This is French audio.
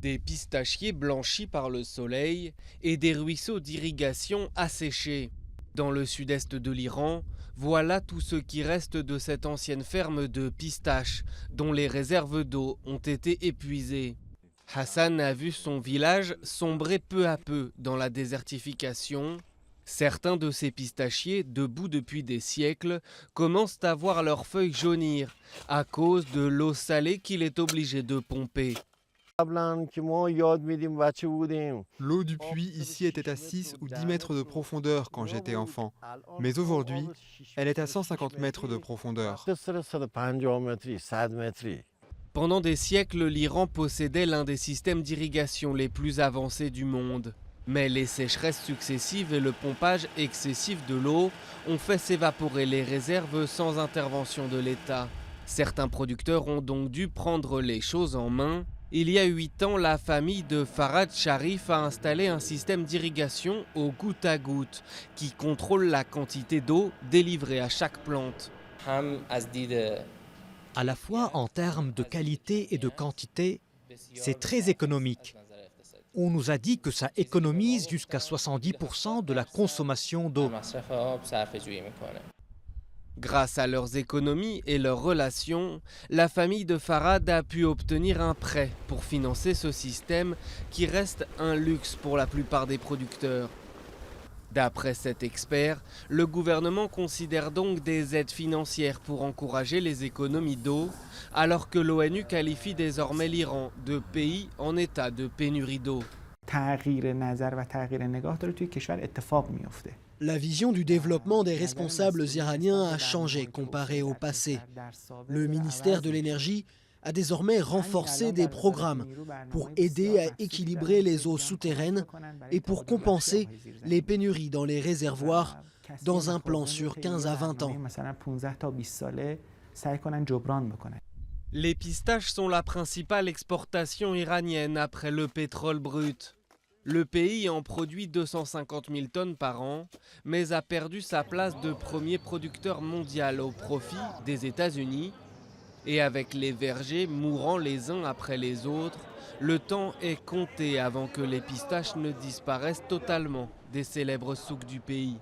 Des pistachiers blanchis par le soleil et des ruisseaux d'irrigation asséchés. Dans le sud-est de l'Iran, voilà tout ce qui reste de cette ancienne ferme de pistaches dont les réserves d'eau ont été épuisées. Hassan a vu son village sombrer peu à peu dans la désertification. Certains de ces pistachiers, debout depuis des siècles, commencent à voir leurs feuilles jaunir à cause de l'eau salée qu'il est obligé de pomper. L'eau du puits ici était à 6 ou 10 mètres de profondeur quand j'étais enfant, mais aujourd'hui, elle est à 150 mètres de profondeur. Pendant des siècles, l'Iran possédait l'un des systèmes d'irrigation les plus avancés du monde. Mais les sécheresses successives et le pompage excessif de l'eau ont fait s'évaporer les réserves sans intervention de l'État. Certains producteurs ont donc dû prendre les choses en main. Il y a 8 ans, la famille de Farhad Sharif a installé un système d'irrigation au goutte à goutte qui contrôle la quantité d'eau délivrée à chaque plante. À la fois en termes de qualité et de quantité, c'est très économique. On nous a dit que ça économise jusqu'à 70% de la consommation d'eau. Grâce à leurs économies et leurs relations, la famille de Farhad a pu obtenir un prêt pour financer ce système qui reste un luxe pour la plupart des producteurs. D'après cet expert, le gouvernement considère donc des aides financières pour encourager les économies d'eau, alors que l'ONU qualifie désormais l'Iran de pays en état de pénurie d'eau. La vision du développement des responsables iraniens a changé comparé au passé. Le ministère de l'Énergie a désormais renforcé des programmes pour aider à équilibrer les eaux souterraines et pour compenser les pénuries dans les réservoirs dans un plan sur 15 à 20 ans. Les pistaches sont la principale exportation iranienne après le pétrole brut. Le pays en produit 250 000 tonnes par an, mais a perdu sa place de premier producteur mondial au profit des États-Unis. Et avec les vergers mourant les uns après les autres, le temps est compté avant que les pistaches ne disparaissent totalement des célèbres souks du pays.